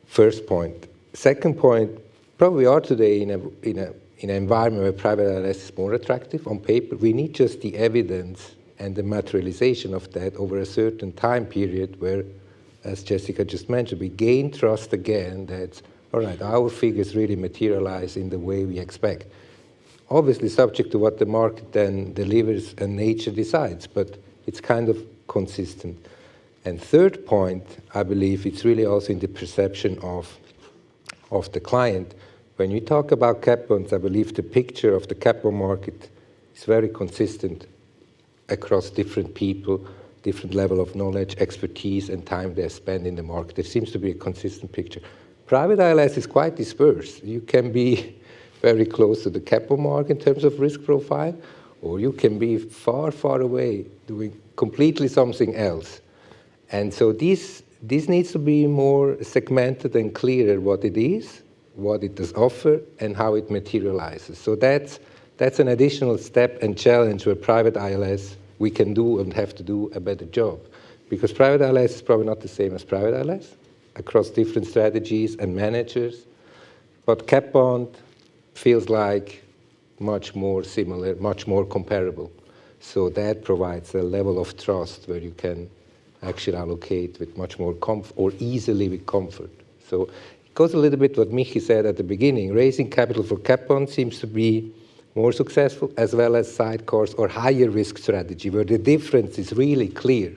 First point. Second point, probably are today in an environment where private ILS is more attractive on paper. We need just the evidence and the materialization of that over a certain time period where, as Jessica just mentioned, we gain trust again that, all right, our figures really materialize in the way we expect. Obviously subject to what the market then delivers and nature decides, but it's kind of consistent. And third point, I believe it's really also in the perception of the client. When you talk about cat bonds, I believe the picture of the cat bond market is very consistent across different people, different level of knowledge, expertise, and time they spend in the market. There seems to be a consistent picture. Private ILS is quite dispersed. You can be very close to the cat bond market in terms of risk profile, or you can be far, far away doing completely something else. And so this needs to be more segmented and clearer what it is, what it does offer, and how it materializes. So that's an additional step and challenge where private ILS, we can do and have to do a better job. Because private ILS is probably not the same as private ILS across different strategies and managers. But cat bond feels like much more similar, much more comparable. So that provides a level of trust where you can actually allocate with much more comfort, or easily with comfort. So it goes a little bit what Michi said at the beginning. Raising capital for cat bond seems to be more successful, as well as sidecars or higher risk strategy, where the difference is really clear.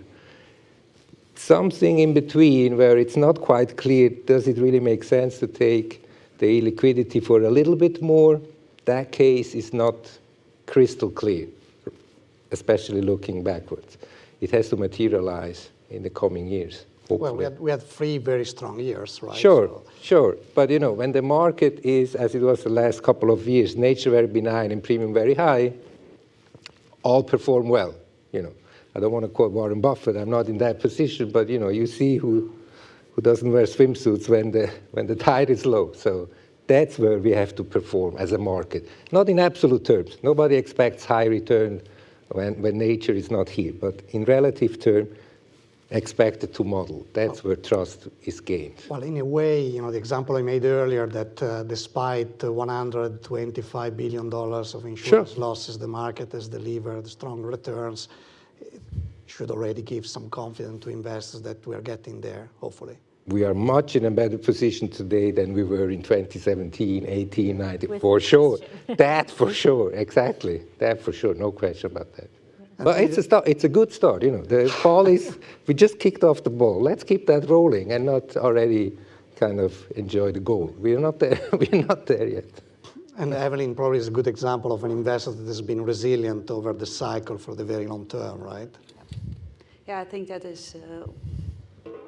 Something in between where it's not quite clear, does it really make sense to take the liquidity for a little bit more? That case is not crystal clear, especially looking backwards. It has to materialize in the coming years, hopefully. Well, we had 3 very strong years, right? Sure. But you know, when the market is, as it was the last couple of years, nature very benign and premium very high, all perform well. You know, I don't want to quote Warren Buffett. I'm not in that position, but you know, you see who doesn't wear swimsuits when the tide is low. So that's where we have to perform as a market. Not in absolute terms. Nobody expects high return when nature is not here. But in relative term, expected to model. That's where trust is gained. Well, in a way, you know, the example I made earlier that despite $125 billion of insurance losses, the market has delivered strong returns. It should already give some confidence to investors that we are getting there, hopefully. We are much in a better position today than we were in 2017, 18, 19, for sure. That for sure, exactly. That for sure, no question about that. But it's a start. It's a good start, you know. The ball is, we just kicked off the ball. Let's keep that rolling and not already kind of enjoy the goal. We're not there. We're not there yet. And Eveline probably is a good example of an investor that has been resilient over the cycle for the very long term, right? Yeah, I think that is,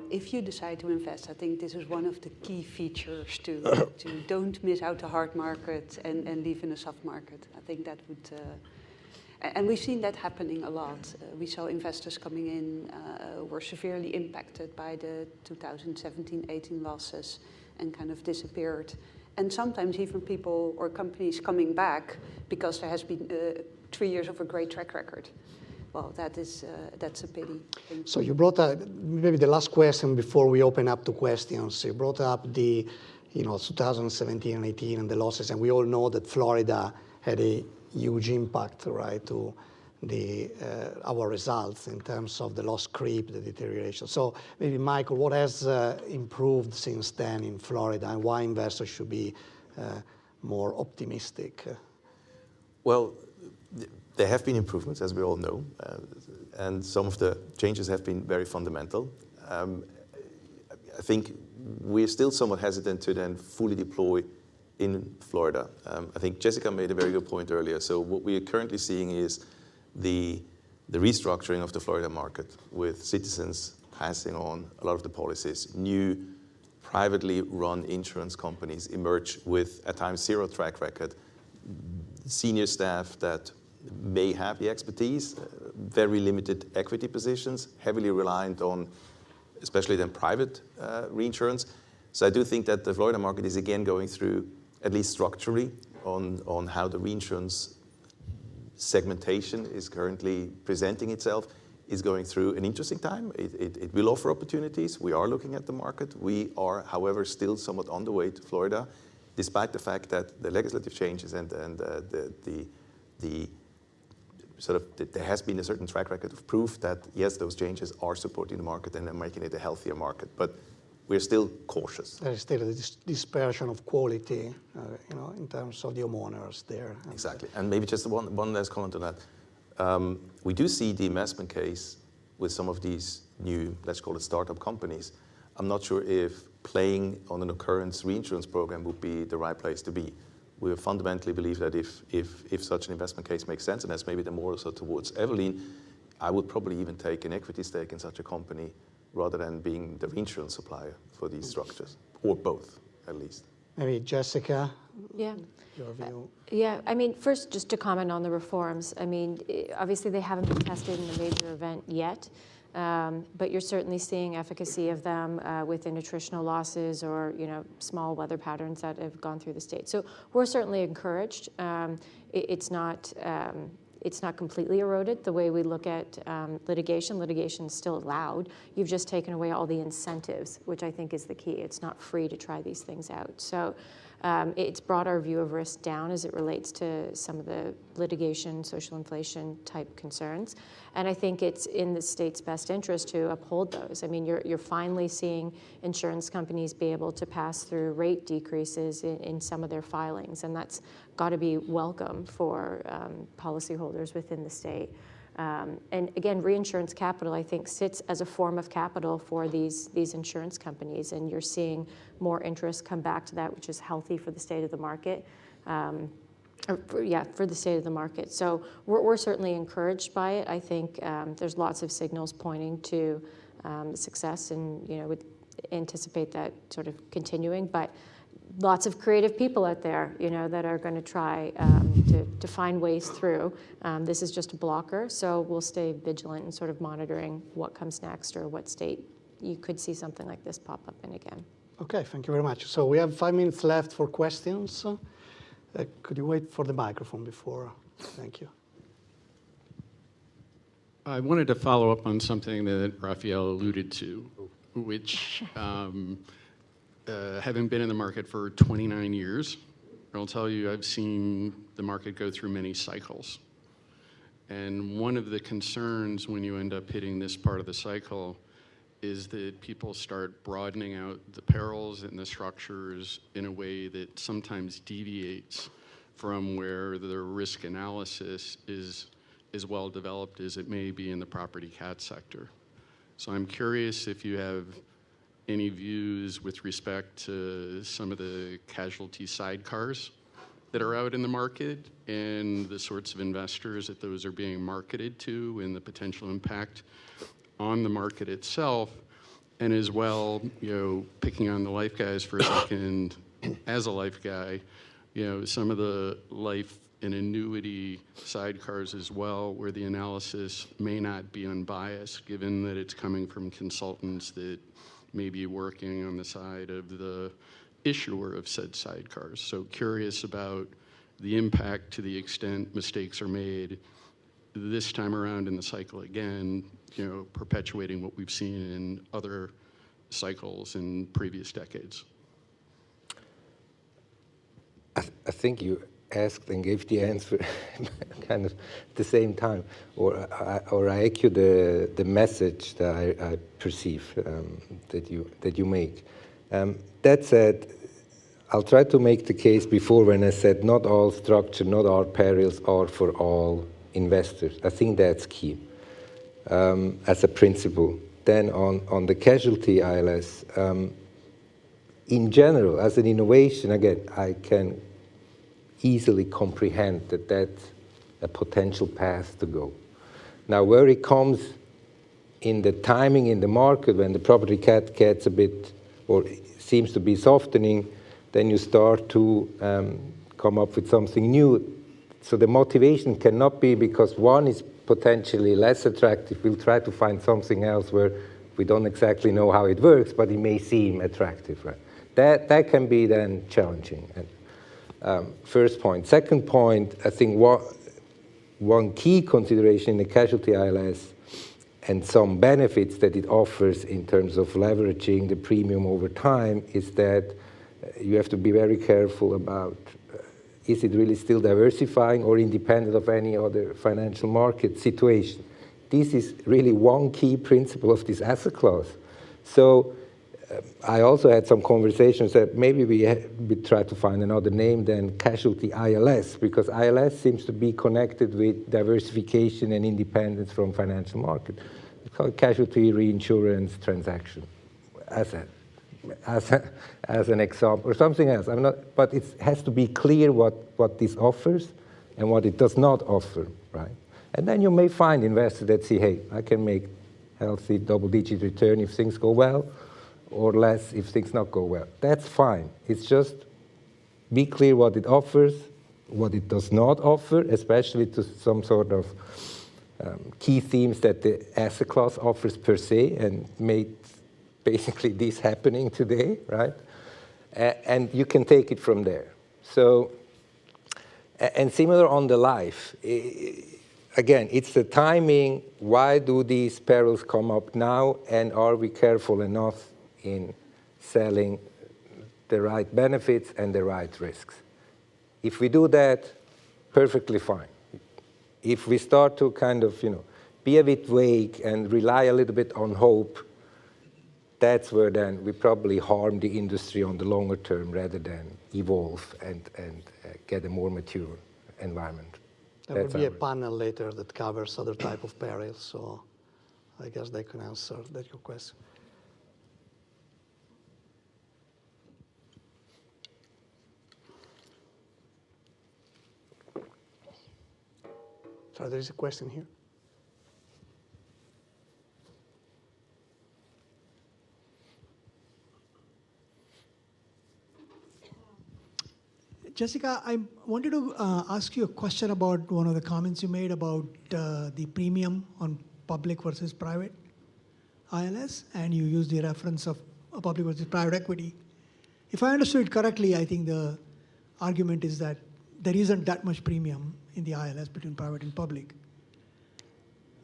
if you decide to invest, I think this is one of the key features to don't miss out the hard market and live in a soft market. I think that would, and we've seen that happening a lot. We saw investors coming in were severely impacted by the 2017-18 losses and kind of disappeared. And sometimes even people or companies coming back because there has been 3 years of a great track record. Well, that's a pity. So you brought up, maybe the last question before we open up to questions, you brought up the 2017 and 18 and the losses, and we all know that Florida had a huge impact, right, to our results in terms of the loss creep, the deterioration. So maybe, Michael, what has improved since then in Florida, and why investors should be more optimistic? Well, there have been improvements, as we all know, and some of the changes have been very fundamental. I think we're still somewhat hesitant to then fully deploy in Florida. I think Jessica made a very good point earlier. So what we are currently seeing is the restructuring of the Florida market, with Citizens passing on a lot of the policies. New privately run insurance companies emerge with at times 0 track record, senior staff that may have the expertise, very limited equity positions, heavily reliant on especially then private reinsurance. So I do think that the Florida market is again going through, at least structurally, on how the reinsurance segmentation is currently presenting itself, is going through an interesting time. It will offer opportunities. We are looking at the market. We are, however, still somewhat on the way to Florida, despite the fact that the legislative changes and there has been a certain track record of proof that, yes, those changes are supporting the market and are making it a healthier market. But we're still cautious. There is still a dispersion of quality, in terms of the homeowners there. Exactly. And maybe just one last comment on that. We do see the investment case with some of these new, let's call it startup companies. I'm not sure if playing on an occurrence reinsurance program would be the right place to be. We fundamentally believe that if such an investment case makes sense, and that's maybe the more so towards Eveline, I would probably even take an equity stake in such a company rather than being the reinsurance supplier for these structures, or both, at least. Maybe Jessica, Yeah. your view? Yeah, I mean, first, just to comment on the reforms. I mean, obviously they haven't been tested in a major event yet, but you're certainly seeing efficacy of them within attritional losses or, small weather patterns that have gone through the state. So we're certainly encouraged. It's not completely eroded the way we look at litigation. Litigation is still allowed. You've just taken away all the incentives, which I think is the key. It's not free to try these things out. So it's brought our view of risk down as it relates to some of the litigation, social inflation type concerns. And I think it's in the state's best interest to uphold those. I mean, you're finally seeing insurance companies be able to pass through rate decreases in some of their filings, and that's got to be welcome for policyholders within the state. And again, reinsurance capital, I think, sits as a form of capital for these insurance companies, and you're seeing more interest come back to that, which is healthy for the state of the market. For the state of the market. So we're certainly encouraged by it. I think there's lots of signals pointing to success, and would anticipate that sort of continuing. But lots of creative people out there, that are going to try to find ways through. This is just a blocker, so we'll stay vigilant and sort of monitoring what comes next or what state you could see something like this pop up in again. Okay, thank you very much. So we have 5 minutes left for questions. Could you wait for the microphone before? Thank you. I wanted to follow up on something that Raffaele alluded to, which having been in the market for 29 years, I'll tell you I've seen the market go through many cycles. And one of the concerns when you end up hitting this part of the cycle is that people start broadening out the perils and the structures in a way that sometimes deviates from where the risk analysis is as well developed as it may be in the property cat sector. So I'm curious if you have any views with respect to some of the casualty sidecars that are out in the market and the sorts of investors that those are being marketed to and the potential impact on the market itself, and as well, picking on the life guys for a second, as a life guy, some of the life and annuity sidecars as well, where the analysis may not be unbiased, given that it's coming from consultants that may be working on the side of the issuer of said sidecars. So curious about the impact to the extent mistakes are made this time around in the cycle again, perpetuating what we've seen in other cycles in previous decades. I think you asked and gave the answer kind of at the same time, or I echo the message that I perceive that you make. That said, I'll try to make the case before when I said not all structure, not all perils are for all investors. I think that's key as a principle. Then on the casualty ILS, in general, as an innovation, again, I can easily comprehend that that's a potential path to go. Now, where it comes in the timing in the market, when the property cat gets a bit, or seems to be softening, then you start to come up with something new. So the motivation cannot be because one is potentially less attractive. We'll try to find something else where we don't exactly know how it works, but it may seem attractive, right? That can be then challenging. First point. Second point, I think one key consideration in the casualty ILS and some benefits that it offers in terms of leveraging the premium over time is that you have to be very careful about is it really still diversifying or independent of any other financial market situation. This is really one key principle of this asset class. So I also had some conversations that maybe we try to find another name than casualty ILS, because ILS seems to be connected with diversification and independence from financial market. It's called casualty reinsurance transaction, as an example, or something else. But it has to be clear what this offers and what it does not offer, right? And then you may find investors that say, hey, I can make healthy double-digit return if things go well, or less if things not go well. That's fine. It's just be clear what it offers, what it does not offer, especially to some sort of key themes that the asset class offers per se, and made basically this happening today, right? And you can take it from there. So, and similar on the life. Again, it's the timing. Why do these perils come up now? And are we careful enough in selling the right benefits and the right risks? If we do that, perfectly fine. If we start to kind of, be a bit vague and rely a little bit on hope, that's where then we probably harm the industry on the longer term rather than evolve and get a more mature environment. There will be a panel later that covers other type of perils, so I guess they can answer that your question. So there is a question here. Jessica, I wanted to ask you a question about one of the comments you made about the premium on public versus private ILS, and you used the reference of public versus private equity. If I understood it correctly, I think the argument is that there isn't that much premium in the ILS between private and public.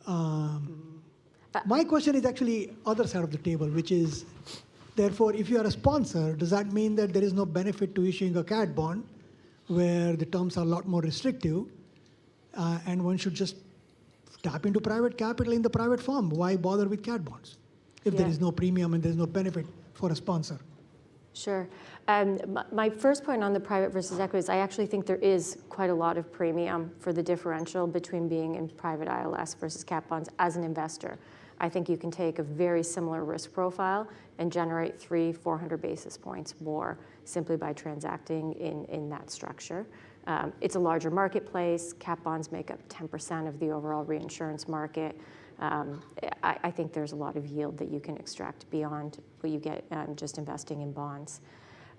My question is actually other side of the table, which is, therefore, if you are a sponsor, does that mean that there is no benefit to issuing a cat bond where the terms are a lot more restrictive, and one should just tap into private capital in the private form? Why bother with cat bonds if there is no premium and there's no benefit for a sponsor? Sure. My first point on the private versus equities, I actually think there is quite a lot of premium for the differential between being in private ILS versus cat bonds as an investor. I think you can take a very similar risk profile and generate 300-400 basis points more simply by transacting in that structure. It's a larger marketplace. Cat bonds make up 10% of the overall reinsurance market. I think there's a lot of yield that you can extract beyond what you get just investing in bonds.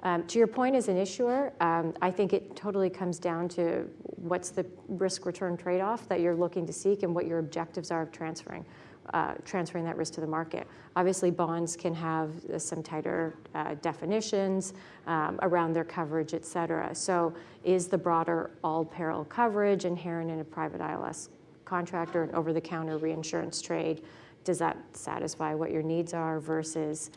To your point as an issuer, I think it totally comes down to what's the risk-return trade-off that you're looking to seek and what your objectives are of transferring that risk to the market. Obviously, bonds can have some tighter definitions around their coverage, et cetera. So is the broader all-peril coverage inherent in a private ILS contract or an over-the-counter reinsurance trade? Does that satisfy what your needs are versus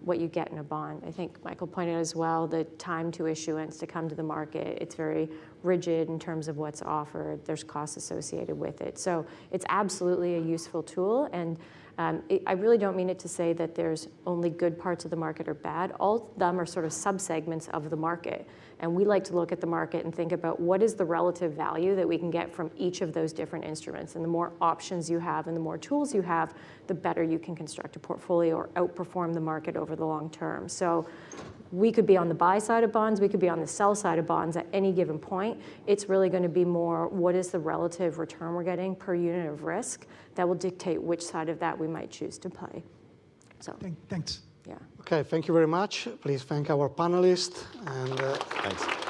what you get in a bond? I think Michael pointed out as well the time to issuance to come to the market. It's very rigid in terms of what's offered. There's costs associated with it. So it's absolutely a useful tool. And I really don't mean it to say that there's only good parts of the market or bad. All of them are sort of subsegments of the market. And we like to look at the market and think about what is the relative value that we can get from each of those different instruments. And the more options you have and the more tools you have, the better you can construct a portfolio or outperform the market over the long term. So we could be on the buy side of bonds, we could be on the sell side of bonds at any given point. It's really going to be more what is the relative return we're getting per unit of risk that will dictate which side of that we might choose to play. So Thanks. Yeah. Okay, thank you very much. Please thank our panelists. And Thanks.